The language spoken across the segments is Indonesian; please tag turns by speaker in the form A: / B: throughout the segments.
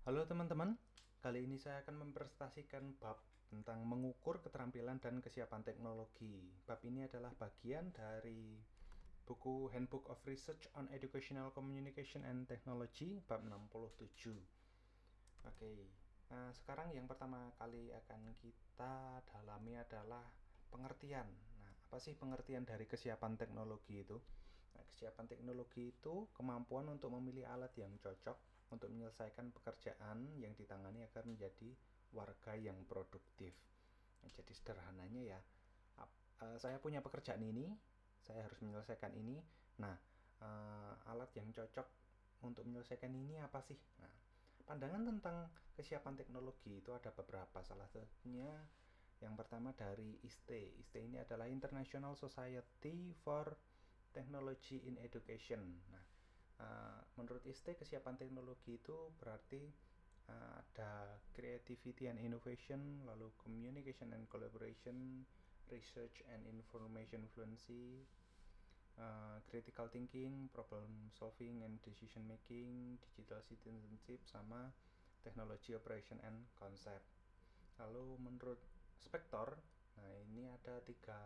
A: Halo teman-teman, kali ini saya akan mempresentasikan bab tentang mengukur keterampilan dan kesiapan teknologi. Bab ini adalah bagian dari buku Handbook of Research on Educational Communication and Technology, bab 67. Oke, nah sekarang yang pertama kali akan kita dalami adalah pengertian. Nah, apa sih pengertian dari kesiapan teknologi itu? Nah, kesiapan teknologi itu kemampuan untuk memilih alat yang cocok untuk menyelesaikan pekerjaan yang ditangani agar menjadi warga yang produktif. Nah, jadi sederhananya ya, saya punya pekerjaan ini, saya harus menyelesaikan ini. Nah, alat yang cocok untuk menyelesaikan ini apa sih? Nah, pandangan tentang kesiapan teknologi itu ada beberapa. Salah satunya yang pertama dari ISTE. ISTE ini adalah International Society for Technology in Education. Nah, menurut ISTE kesiapan teknologi itu berarti ada creativity and innovation, lalu communication and collaboration, research and information fluency, critical thinking, problem solving and decision making, digital citizenship, sama technology operation and concept. Lalu menurut Spektor, nah ini ada tiga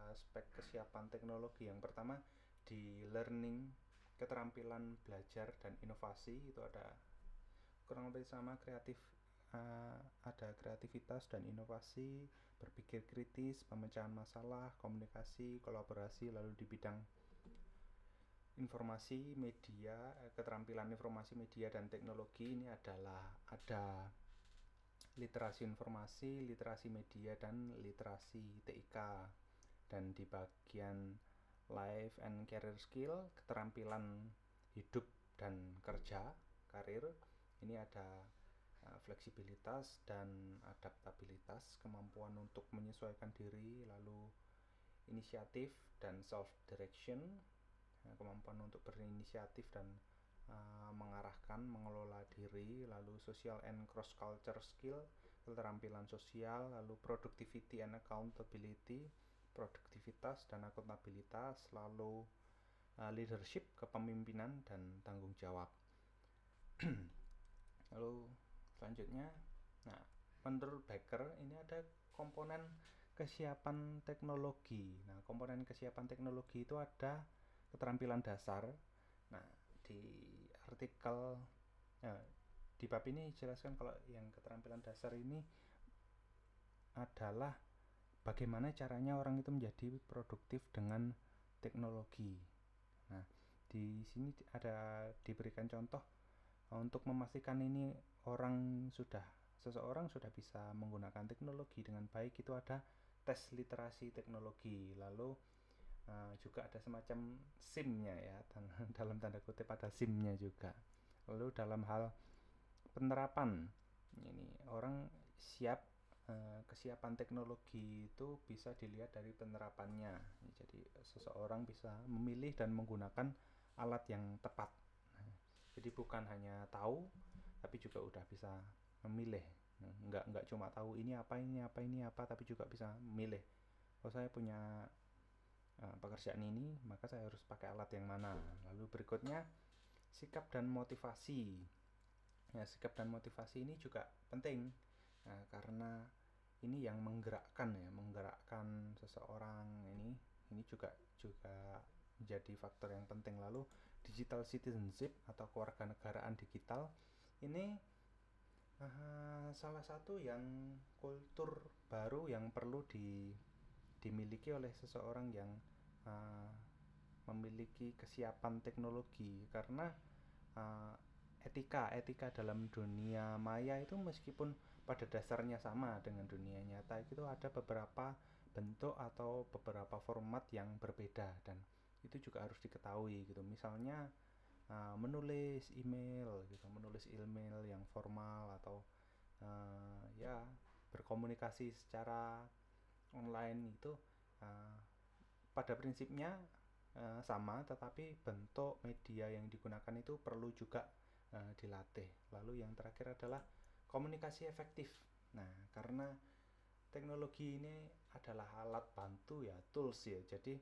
A: aspek kesiapan teknologi. Yang pertama di learning, keterampilan belajar dan inovasi, itu ada kurang lebih sama ada kreativitas dan inovasi, berpikir kritis, pemecahan masalah, komunikasi, kolaborasi. Lalu di bidang informasi media, keterampilan informasi media dan teknologi, ini adalah ada literasi informasi, literasi media, dan literasi TIK. Dan di bagian life and career skill, keterampilan hidup dan kerja, karir, ini ada fleksibilitas dan adaptabilitas, kemampuan untuk menyesuaikan diri, lalu inisiatif dan self direction, kemampuan untuk berinisiatif dan mengarahkan, mengelola diri. Lalu social and cross culture skill, keterampilan sosial. Lalu productivity and accountability, produktivitas dan akuntabilitas. Lalu leadership, kepemimpinan dan tanggung jawab. Lalu selanjutnya, nah menurut Becker ini ada komponen kesiapan teknologi. Nah, komponen kesiapan teknologi itu ada keterampilan dasar. Nah, di artikel, nah, di bab ini jelaskan kalau yang keterampilan dasar ini adalah bagaimana caranya orang itu menjadi produktif dengan teknologi. Nah, di sini ada diberikan contoh untuk memastikan ini seseorang sudah bisa menggunakan teknologi dengan baik, itu ada tes literasi teknologi. Lalu juga ada semacam SIM-nya ya, dalam tanda kutip ada SIM-nya juga. Lalu dalam hal penerapan, ini orang siap, kesiapan teknologi itu bisa dilihat dari penerapannya. Jadi seseorang bisa memilih dan menggunakan alat yang tepat. Jadi bukan hanya tahu, tapi juga udah bisa memilih. Nggak cuma tahu ini apa, tapi juga bisa memilih. Kalau saya punya pekerjaan ini, maka saya harus pakai alat yang mana. Lalu berikutnya sikap dan motivasi. Ya, sikap dan motivasi ini juga penting, karena ini yang menggerakkan seseorang. Ini juga menjadi faktor yang penting. Lalu digital citizenship atau kewarganegaraan digital, ini salah satu yang kultur baru yang perlu dimiliki oleh seseorang yang memiliki kesiapan teknologi. Karena etika dalam dunia maya itu meskipun pada dasarnya sama dengan dunia nyata, itu ada beberapa bentuk atau beberapa format yang berbeda, dan itu juga harus diketahui gitu. Misalnya menulis email yang formal, atau ya berkomunikasi secara online, itu pada prinsipnya sama, tetapi bentuk media yang digunakan itu perlu juga dilatih. Lalu yang terakhir adalah komunikasi efektif. Nah, karena teknologi ini adalah alat bantu ya, tools ya. Jadi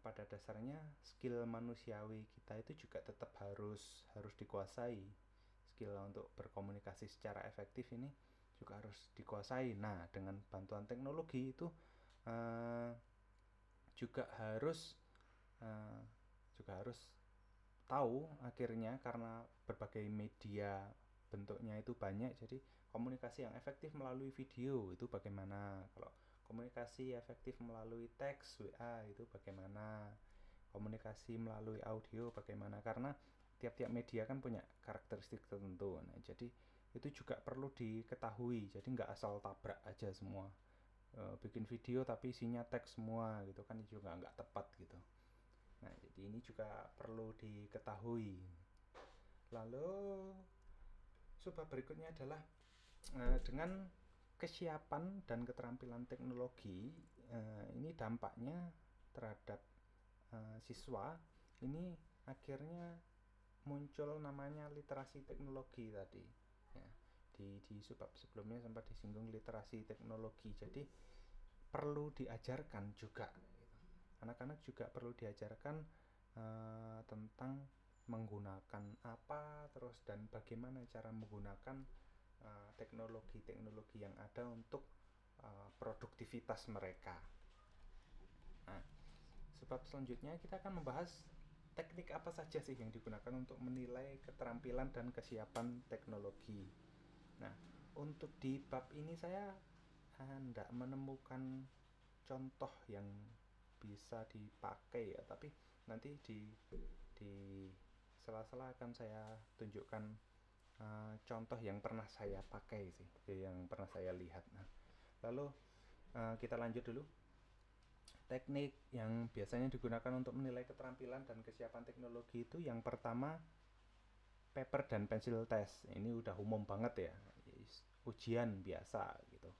A: pada dasarnya skill manusiawi kita itu juga tetap harus dikuasai. skill untuk berkomunikasi secara efektif ini juga harus dikuasai. Nah, dengan bantuan teknologi itu juga harus tahu akhirnya, karena berbagai media bentuknya itu banyak, jadi komunikasi yang efektif melalui video itu bagaimana, kalau komunikasi efektif melalui teks WA itu bagaimana, komunikasi melalui audio bagaimana, karena tiap-tiap media kan punya karakteristik tertentu. Nah, jadi itu juga perlu diketahui, jadi nggak asal tabrak aja semua. Bikin video tapi isinya teks semua gitu kan juga nggak tepat gitu. Nah, jadi ini juga perlu diketahui. Lalu sebab berikutnya adalah dengan kesiapan dan keterampilan teknologi, ini dampaknya terhadap siswa ini akhirnya muncul namanya literasi teknologi tadi ya. Di sebab sebelumnya sempat disinggung literasi teknologi, jadi perlu diajarkan juga, anak-anak juga perlu diajarkan tentang menggunakan apa terus dan bagaimana cara menggunakan teknologi-teknologi yang ada untuk produktivitas mereka. Nah, sebab selanjutnya kita akan membahas teknik apa saja sih yang digunakan untuk menilai keterampilan dan kesiapan teknologi. Nah, untuk di bab ini saya tidak menemukan contoh yang bisa dipakai ya, tapi nanti di sela-sela akan saya tunjukkan contoh yang pernah saya pakai sih, yang pernah saya lihat. Nah, lalu kita lanjut dulu. Teknik yang biasanya digunakan untuk menilai keterampilan dan kesiapan teknologi itu yang pertama paper dan pencil test. Ini udah umum banget ya, ujian biasa gitu.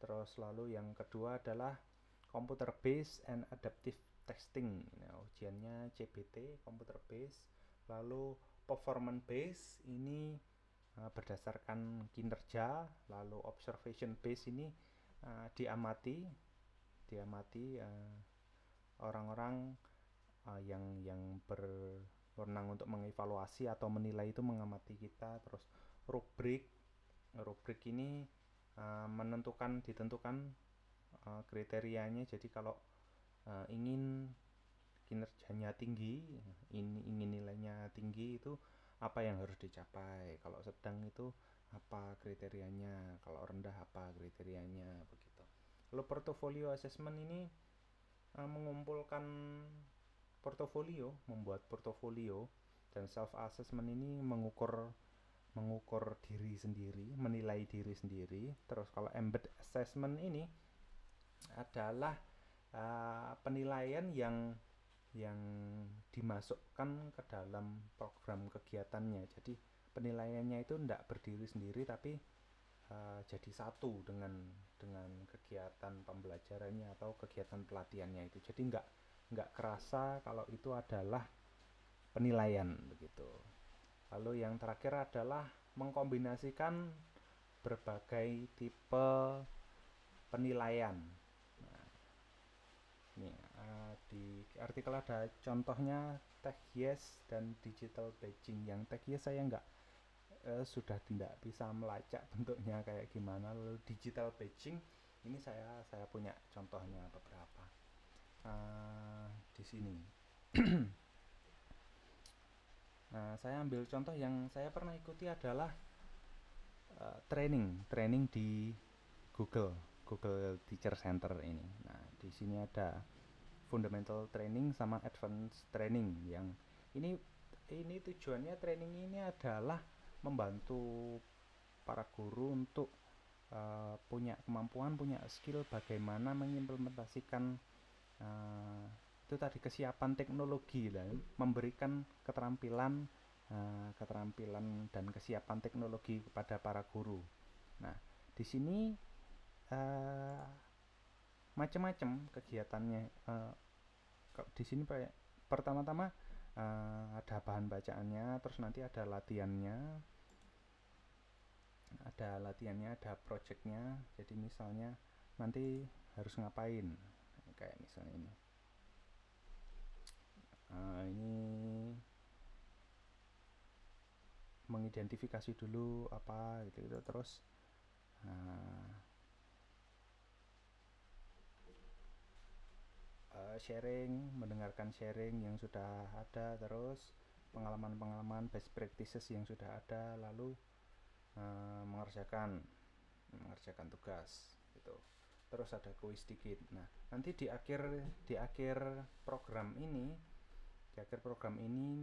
A: Terus lalu yang kedua adalah computer based and adaptive testing. Nah, ujiannya CBT, computer based. Lalu performance based ini berdasarkan kinerja. Lalu observation based ini diamati orang-orang yang berwenang untuk mengevaluasi atau menilai itu mengamati kita. Terus rubrik ini ditentukan kriterianya. Jadi kalau ingin kinerjanya tinggi, ingin nilainya tinggi, itu apa yang harus dicapai. Kalau sedang itu apa kriterianya, kalau rendah apa kriterianya, begitu. Lalu portfolio assessment ini mengumpulkan portofolio, membuat portofolio, dan self assessment ini mengukur diri sendiri, menilai diri sendiri. Terus kalau embed assessment ini adalah penilaian yang dimasukkan ke dalam program kegiatannya. Jadi penilaiannya itu tidak berdiri sendiri, tapi jadi satu dengan kegiatan pembelajarannya atau kegiatan pelatihannya itu. Jadi nggak kerasa kalau itu adalah penilaian begitu. Lalu yang terakhir adalah mengkombinasikan berbagai tipe penilaian. Nah, ini di artikel ada contohnya TechYes dan digital badging. Yang TechYes saya sudah tidak bisa melacak bentuknya kayak gimana. Lalu digital badging ini saya punya contohnya beberapa di sini. Nah, saya ambil contoh yang saya pernah ikuti adalah training di Google Teacher Center ini. Nah, di sini ada fundamental training sama advanced training. Yang ini tujuannya, training ini adalah membantu para guru untuk punya kemampuan, punya skill bagaimana mengimplementasikan itu tadi kesiapan teknologi dan memberikan keterampilan dan kesiapan teknologi kepada para guru. Nah, di sini macam-macam kegiatannya. Di sini pertama-tama ada bahan bacaannya, terus nanti ada latihannya, ada projectnya. Jadi misalnya nanti harus ngapain, kayak misalnya ini. Ini mengidentifikasi dulu apa gitu, terus sharing, mendengarkan sharing yang sudah ada, terus pengalaman-pengalaman best practices yang sudah ada, lalu mengerjakan tugas gitu. Terus ada kuis dikit. Nah, nanti di akhir program ini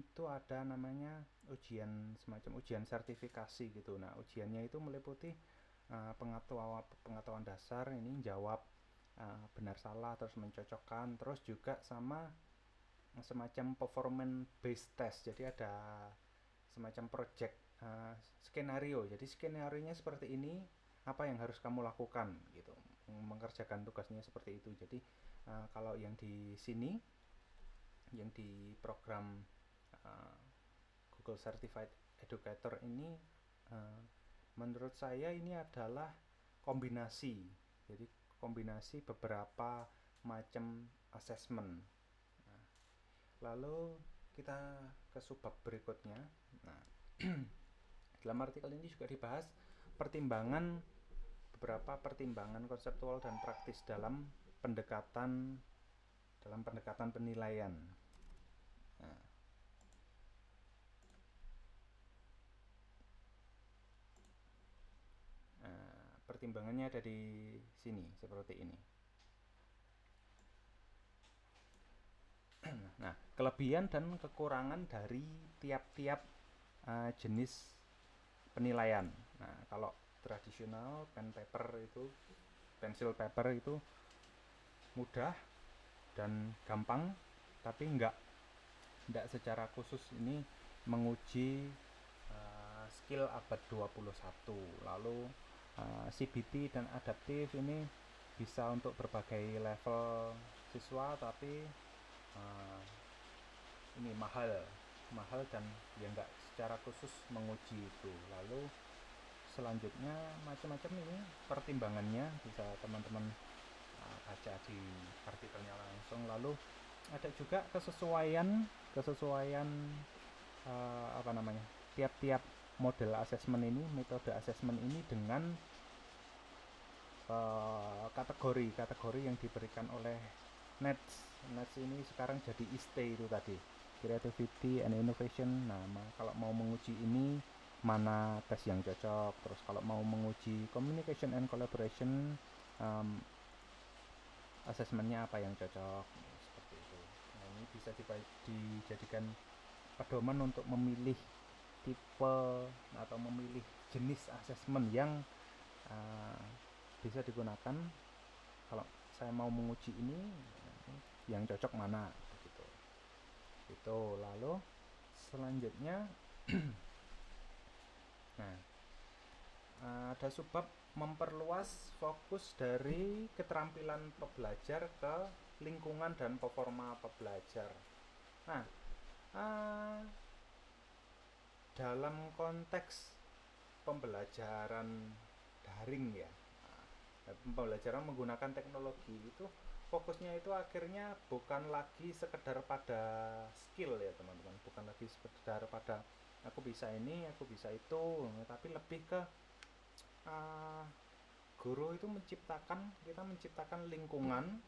A: itu ada namanya ujian, semacam ujian sertifikasi gitu. Nah, ujiannya itu meliputi pengetahuan dasar, ini jawab benar salah, terus mencocokkan, terus juga sama semacam performance based test. Jadi ada semacam project skenario. Jadi skenario-nya seperti ini, apa yang harus kamu lakukan gitu, mengerjakan tugasnya seperti itu. Jadi kalau yang di sini, yang di program Google Certified Educator ini, menurut saya ini adalah kombinasi. Jadi kombinasi beberapa macam assessment. Lalu kita ke subbab berikutnya. Nah, dalam artikel ini juga dibahas beberapa pertimbangan konseptual dan praktis dalam pendekatan penilaian. Nah, pertimbangannya ada di sini seperti ini. Nah, kelebihan dan kekurangan dari tiap-tiap jenis penilaian. Nah, kalau tradisional pensil paper itu mudah dan gampang, tapi enggak secara khusus ini menguji skill abad 21. Lalu CBT dan adaptif ini bisa untuk berbagai level siswa, tapi ini mahal dan ya enggak secara khusus menguji itu. Lalu selanjutnya macam-macam ini pertimbangannya, bisa teman-teman baca di artikelnya langsung. Lalu ada juga kesesuaian tiap-tiap model asesmen ini, metode asesmen ini dengan kategori yang diberikan oleh NETS ini sekarang jadi ISTE itu tadi, Creativity and Innovation. Nah, kalau mau menguji ini mana tes yang cocok. Terus kalau mau menguji Communication and Collaboration, asesmennya apa yang cocok, seperti itu. Nah, ini bisa dijadikan pedoman untuk memilih tipe atau memilih jenis asesmen yang bisa digunakan. Kalau saya mau menguji ini, yang cocok mana begitu. Itu. Lalu selanjutnya nah, ada subbab memperluas fokus dari keterampilan pembelajar ke lingkungan dan performa pembelajar. Nah, dalam konteks pembelajaran daring ya, pembelajaran menggunakan teknologi itu, fokusnya itu akhirnya bukan lagi sekedar pada skill ya teman-teman, bukan lagi sekedar pada aku bisa ini, aku bisa itu, tapi lebih ke guru itu kita menciptakan lingkungan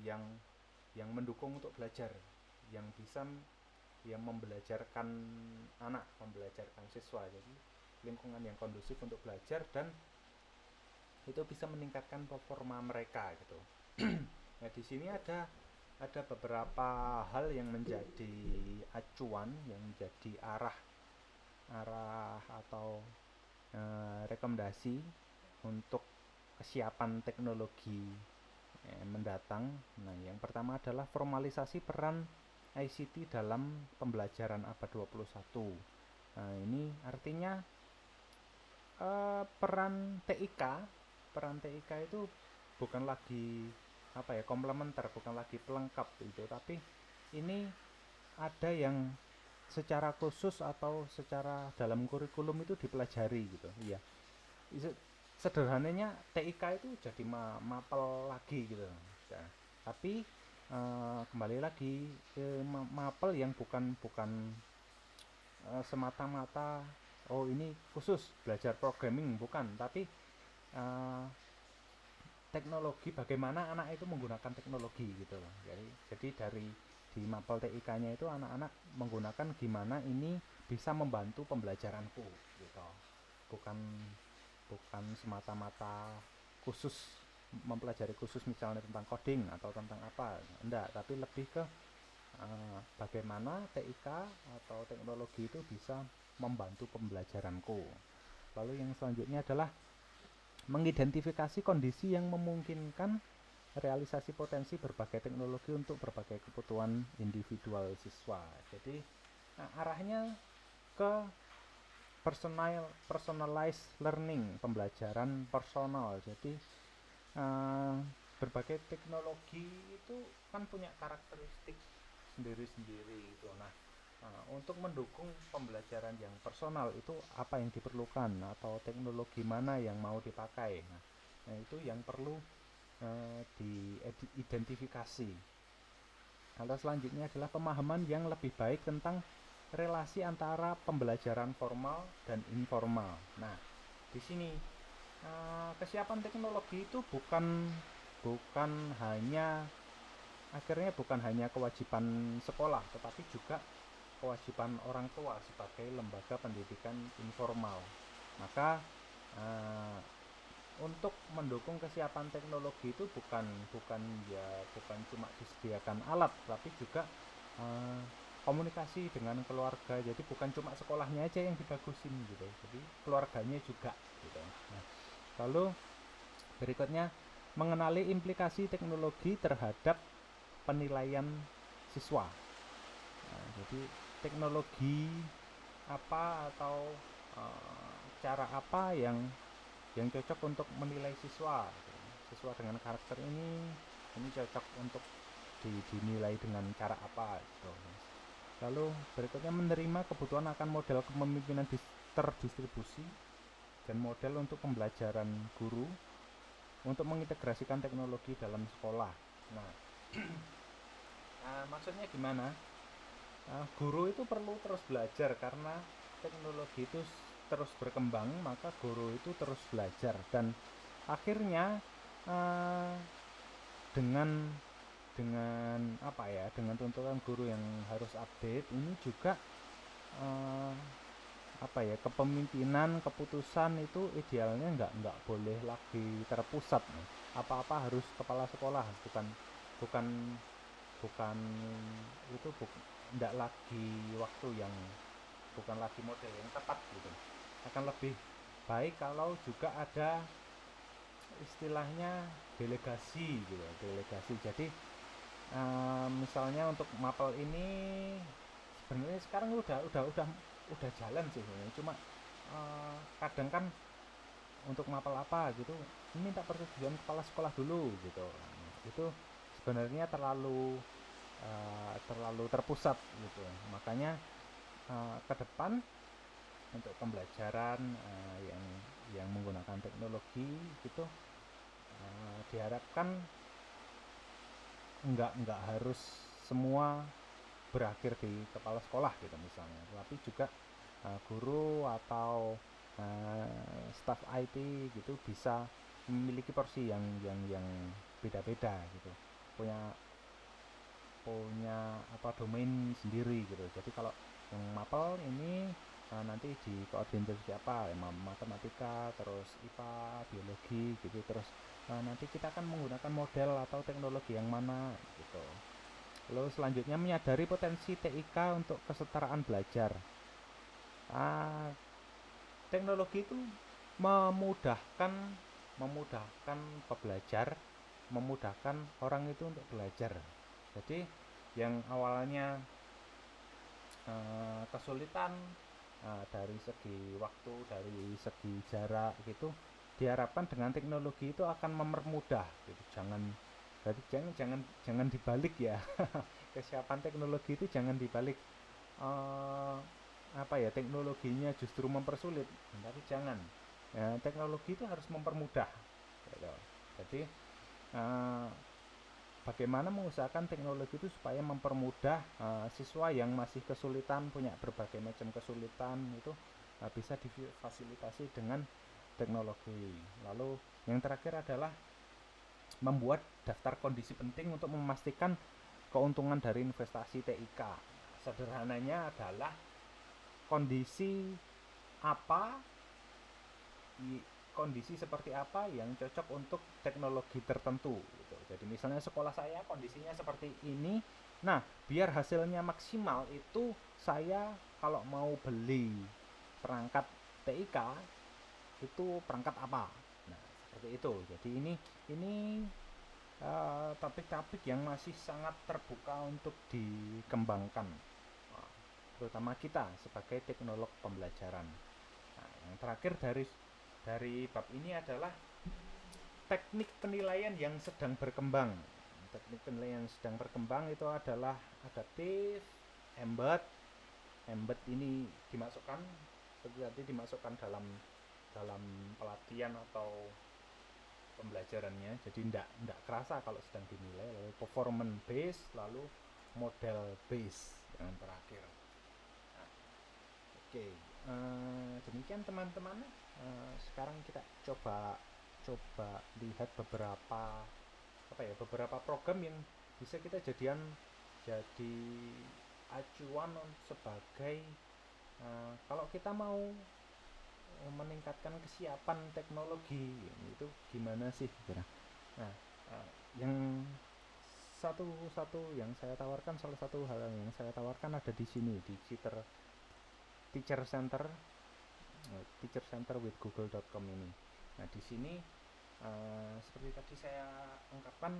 A: yang mendukung untuk belajar, yang bisa membelajarkan siswa. Jadi lingkungan yang kondusif untuk belajar, dan itu bisa meningkatkan performa mereka gitu. Nah, di sini ada beberapa hal yang menjadi acuan, yang menjadi arah atau rekomendasi untuk kesiapan teknologi mendatang. Nah, yang pertama adalah formalisasi peran ICT dalam pembelajaran abad 21. Nah, ini artinya peran TIK itu bukan lagi komplementer, bukan lagi pelengkap itu, tapi ini ada yang secara khusus atau secara dalam kurikulum itu dipelajari gitu. Iya. Sederhananya TIK itu jadi mapel lagi gitu. Ya. Tapi kembali lagi ke mapel yang bukan semata-mata oh ini khusus belajar programming, bukan, tapi uh, teknologi, bagaimana anak itu menggunakan teknologi gitu loh. Jadi dari di mapel TIK-nya itu anak-anak menggunakan gimana ini bisa membantu pembelajaranku gitu. Bukan bukan semata-mata khusus mempelajari khusus misalnya tentang coding atau tentang apa, enggak, tapi lebih ke bagaimana TIK atau teknologi itu bisa membantu pembelajaranku. Lalu yang selanjutnya adalah mengidentifikasi kondisi yang memungkinkan realisasi potensi berbagai teknologi untuk berbagai kebutuhan individual siswa. Jadi arahnya ke personalized learning, pembelajaran personal. Jadi berbagai teknologi itu kan punya karakteristik sendiri-sendiri gitu. Nah, untuk mendukung pembelajaran yang personal itu apa yang diperlukan atau teknologi mana yang mau dipakai. Nah itu yang perlu diidentifikasi. Lalu selanjutnya adalah pemahaman yang lebih baik tentang relasi antara pembelajaran formal dan informal. Nah, di sini kesiapan teknologi itu bukan hanya akhirnya bukan hanya kewajiban sekolah, tetapi juga kewajiban orang tua sebagai lembaga pendidikan informal. Maka untuk mendukung kesiapan teknologi itu bukan cuma disediakan alat, tapi juga komunikasi dengan keluarga. Jadi bukan cuma sekolahnya aja yang dibagusin gitu, jadi keluarganya juga gitu. Nah, lalu berikutnya mengenali implikasi teknologi terhadap penilaian siswa. Nah, jadi teknologi apa atau cara apa yang cocok untuk menilai siswa. Siswa dengan karakter ini cocok untuk dinilai dengan cara apa gitu. Lalu berikutnya menerima kebutuhan akan model kepemimpinan terdistribusi dan model untuk pembelajaran guru untuk mengintegrasikan teknologi dalam sekolah. Nah, maksudnya gimana? Guru itu perlu terus belajar karena teknologi itu terus berkembang, maka guru itu terus belajar dan akhirnya dengan apa ya, dengan tuntutan guru yang harus update ini juga apa ya, kepemimpinan keputusan itu idealnya nggak boleh lagi terpusat nih. Apa-apa harus kepala sekolah, bukan bukan bukan itu tidak lagi waktu yang bukan lagi model yang tepat gitu. Akan lebih baik kalau juga ada istilahnya delegasi gitu, delegasi. Jadi misalnya untuk mapel ini sebenarnya sekarang udah jalan sih sebenarnya. Cuma kadang kan untuk mapel apa gitu ini minta persetujuan kepala sekolah dulu gitu. Itu sebenarnya terlalu terpusat gitu. Makanya ke depan untuk pembelajaran yang menggunakan teknologi gitu diharapkan nggak harus semua berakhir di kepala sekolah gitu misalnya, tapi juga guru atau staf IT gitu bisa memiliki porsi yang beda-beda gitu, punya apa domain sendiri gitu. Jadi kalau yang mapel ini nanti dikoordinir siapa, matematika, terus IPA, biologi gitu, terus nanti kita akan menggunakan model atau teknologi yang mana gitu. Lalu selanjutnya menyadari potensi TIK untuk kesetaraan belajar. Teknologi itu memudahkan pembelajar, memudahkan orang itu untuk belajar. Jadi yang awalnya kesulitan dari segi waktu, dari segi jarak gitu, diharapkan dengan teknologi itu akan mempermudah gitu. Jangan dibalik ya. Kesiapan teknologi itu jangan dibalik, apa ya, teknologinya justru mempersulit, tapi jangan ya, teknologi itu harus mempermudah gitu. Jadi bagaimana mengusahakan teknologi itu supaya mempermudah siswa yang masih kesulitan, punya berbagai macam kesulitan itu bisa difasilitasi dengan teknologi. Lalu yang terakhir adalah membuat daftar kondisi penting untuk memastikan keuntungan dari investasi TIK. Sederhananya adalah kondisi apa, kondisi seperti apa yang cocok untuk teknologi tertentu gitu. Jadi misalnya sekolah saya kondisinya seperti ini, nah biar hasilnya maksimal itu saya kalau mau beli perangkat TIK itu perangkat apa. Nah seperti itu. Jadi ini topik-topik yang masih sangat terbuka untuk dikembangkan, terutama kita sebagai teknolog pembelajaran. Nah, yang terakhir dari bab ini adalah teknik penilaian yang sedang berkembang. Teknik penilaian yang sedang berkembang itu adalah adaptif, embed ini dimasukkan seperti dimasukkan dalam pelatihan atau pembelajarannya. Jadi tidak kerasa kalau sedang dinilai. Lalu performance base, lalu model base yang terakhir. Nah, oke, demikian teman-teman. Sekarang kita coba lihat beberapa program yang bisa kita jadi acuan sebagai kalau kita mau meningkatkan kesiapan teknologi itu gimana sih kira. Nah, yang satu yang saya tawarkan, salah satu hal yang saya tawarkan ada di sini di Teacher Center with google.com ini. Nah, di sini seperti tadi saya ungkapkan,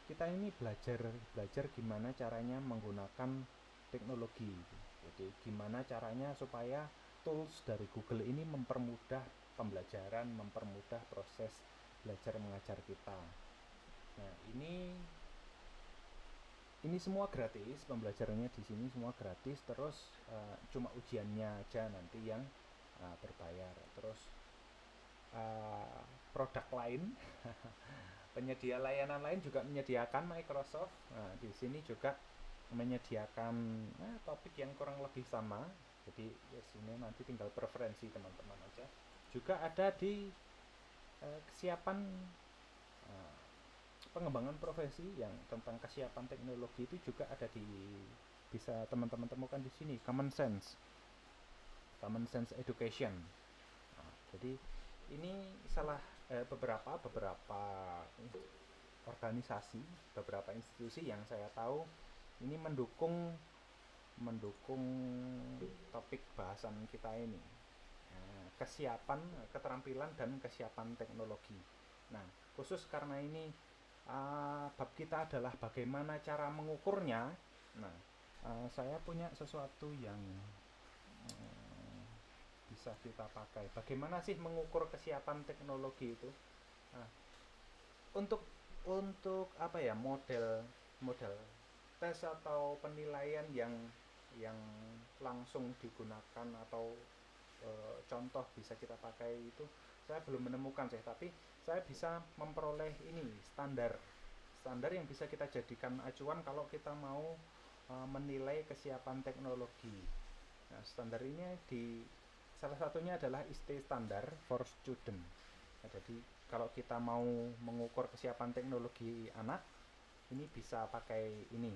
A: kita ini belajar gimana caranya menggunakan teknologi. Jadi gimana caranya supaya tools dari Google ini mempermudah pembelajaran, mempermudah proses belajar mengajar kita. Nah, ini semua gratis, pembelajarannya di sini semua gratis, terus cuma ujiannya aja nanti yang berbayar. Terus produk lain penyedia layanan lain juga menyediakan Microsoft. Nah, di sini juga menyediakan topik yang kurang lebih sama. Jadi di sini nanti tinggal preferensi teman-teman aja. Juga ada di kesiapan pengembangan profesi yang tentang kesiapan teknologi itu juga ada bisa teman-teman temukan di sini. Common Sense Education. Nah, jadi ini beberapa organisasi, beberapa institusi yang saya tahu ini mendukung topik bahasan kita ini, kesiapan, keterampilan dan kesiapan teknologi. Nah, khusus karena ini bab kita adalah bagaimana cara mengukurnya. Nah, saya punya sesuatu yang bisa kita pakai. Bagaimana sih mengukur kesiapan teknologi itu? Nah, untuk model tes atau penilaian yang langsung digunakan atau contoh bisa kita pakai itu saya belum menemukan sih, tapi saya bisa memperoleh ini standar yang bisa kita jadikan acuan kalau kita mau menilai kesiapan teknologi. Nah, standar ini salah satunya adalah ISTE standar for student. Nah, jadi kalau kita mau mengukur kesiapan teknologi anak, ini bisa pakai ini.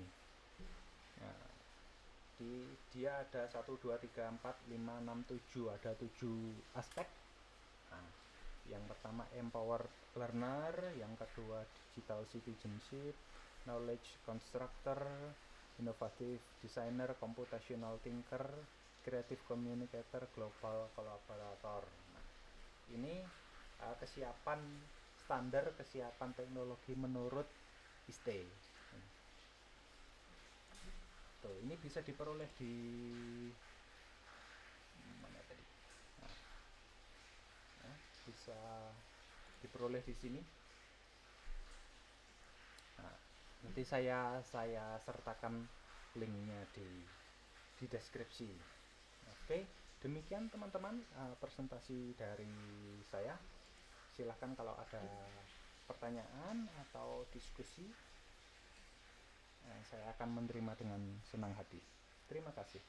A: Nah, dia ada 1, 2, 3, 4, 5, 6, 7, ada 7 aspek. Nah, yang pertama empower learner, yang kedua digital citizenship, knowledge constructor, innovative designer, computational thinker, creative communicator, global collaborator. Nah, ini kesiapan standar kesiapan teknologi menurut ISTE. Tuh, ini bisa diperoleh di mana tadi? Bisa diperoleh di sini. Nah, nanti saya sertakan linknya di deskripsi. Oke, demikian teman-teman presentasi dari saya. Silahkan kalau ada pertanyaan atau diskusi, saya akan menerima dengan senang hati. Terima kasih.